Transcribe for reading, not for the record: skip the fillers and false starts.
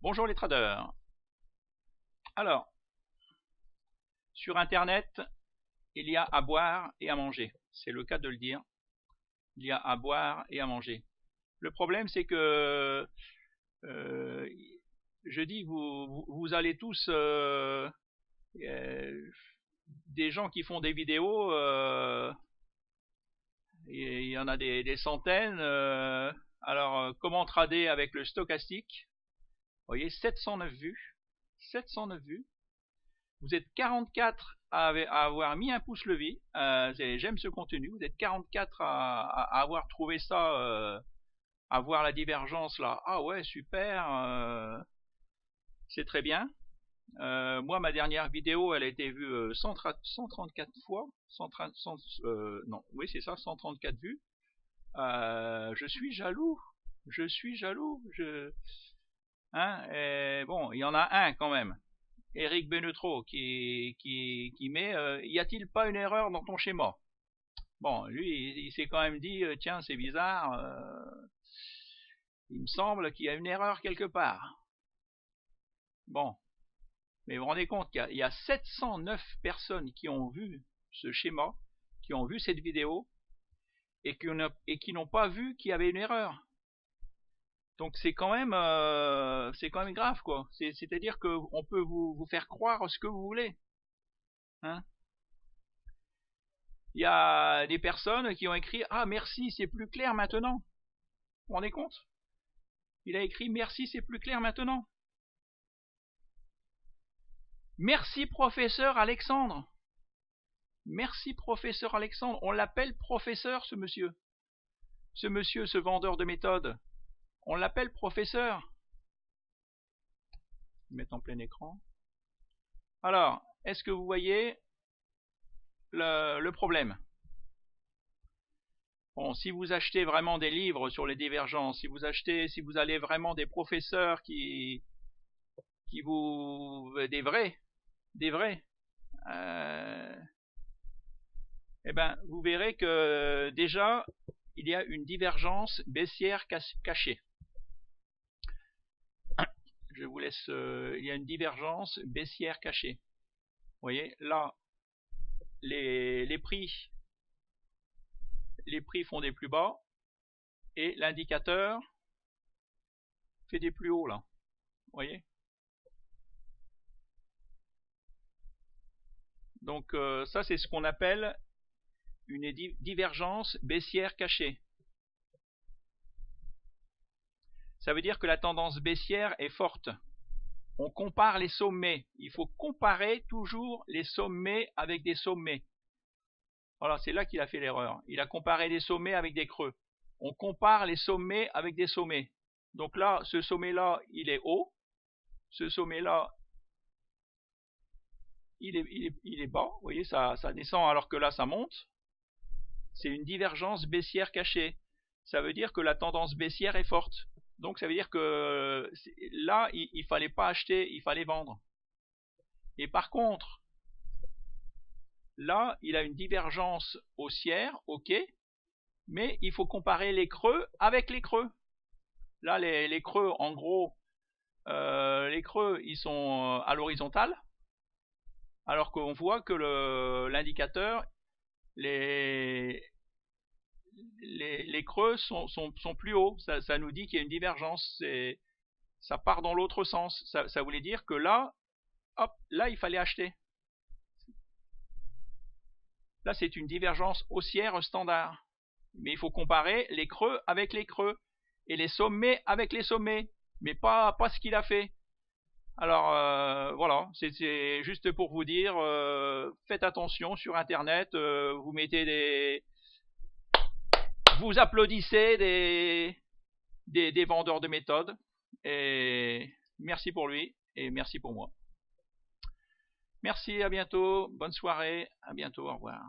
Bonjour les traders. Alors, sur Internet, il y a à boire et à manger. C'est le cas de le dire. Il y a à boire et à manger. Le problème, c'est que euh, je dis, vous allez tous, des gens qui font des vidéos, et il y en a des centaines. Alors, comment trader avec le stochastique? Vous voyez, 709 vues. 709 vues. Vous êtes 44 à avoir mis un pouce levé. J'aime ce contenu. Vous êtes 44 à avoir trouvé ça, à voir la divergence là. Ah ouais, super. C'est très bien. Moi, ma dernière vidéo, elle a été vue 134 fois. 130, non, oui, c'est ça, 134 vues. Je suis jaloux. Je suis jaloux. Hein, et bon, il y en a un quand même. Eric Benetro qui met y a-t-il pas une erreur dans ton schéma? Bon, lui, il s'est quand même dit tiens, c'est bizarre, il me semble qu'il y a une erreur quelque part. Bon, mais vous vous rendez compte qu'il y a 709 personnes qui ont vu ce schéma, qui ont vu cette vidéo et qui n'ont pas vu qu'il y avait une erreur. Donc c'est quand même grave quoi. C'est-à-dire qu'on peut vous faire croire ce que vous voulez. Hein? Il y a des personnes qui ont écrit ah merci, c'est plus clair maintenant. Vous vous rendez compte? Il a écrit merci, c'est plus clair maintenant. Merci professeur Alexandre. Merci professeur Alexandre. On l'appelle professeur ce monsieur. Ce vendeur de méthode. On l'appelle professeur. Mettre en plein écran. Alors, est-ce que vous voyez le problème? Bon, si vous achetez vraiment des livres sur les divergences, si vous allez vraiment des professeurs qui vous, des vrais, eh ben, vous verrez que déjà, il y a une divergence baissière cachée. Je vous laisse, il y a une divergence baissière cachée. Vous voyez, là, les prix font des plus bas et l'indicateur fait des plus hauts là. Vous voyez? Donc ça, c'est ce qu'on appelle une divergence baissière cachée. Ça veut dire que la tendance baissière est forte. On compare les sommets. Il faut comparer toujours les sommets avec des sommets. Voilà, c'est là qu'il a fait l'erreur. Il a comparé des sommets avec des creux. On compare les sommets avec des sommets. Donc là, ce sommet-là, il est haut. Ce sommet-là, il est bas. Vous voyez, ça descend alors que là, ça monte. C'est une divergence baissière cachée. Ça veut dire que la tendance baissière est forte. Donc ça veut dire que là, il fallait pas acheter, il fallait vendre. Et par contre, là, il a une divergence haussière, ok, mais il faut comparer les creux avec les creux. Là, les creux, en gros, les creux, ils sont à l'horizontale, alors qu'on voit que l'indicateur, les creux sont plus hauts. Ça nous dit qu'il y a une divergence. Ça part dans l'autre sens. Ça voulait dire que là, hop, là, il fallait acheter. Là, c'est une divergence haussière standard. Mais il faut comparer les creux avec les creux et les sommets avec les sommets, mais pas ce qu'il a fait. Alors voilà, c'est juste pour vous dire, faites attention sur Internet, vous mettez vous applaudissez des vendeurs de méthodes, et merci pour lui et merci pour moi. Merci, à bientôt, bonne soirée, à bientôt, au revoir.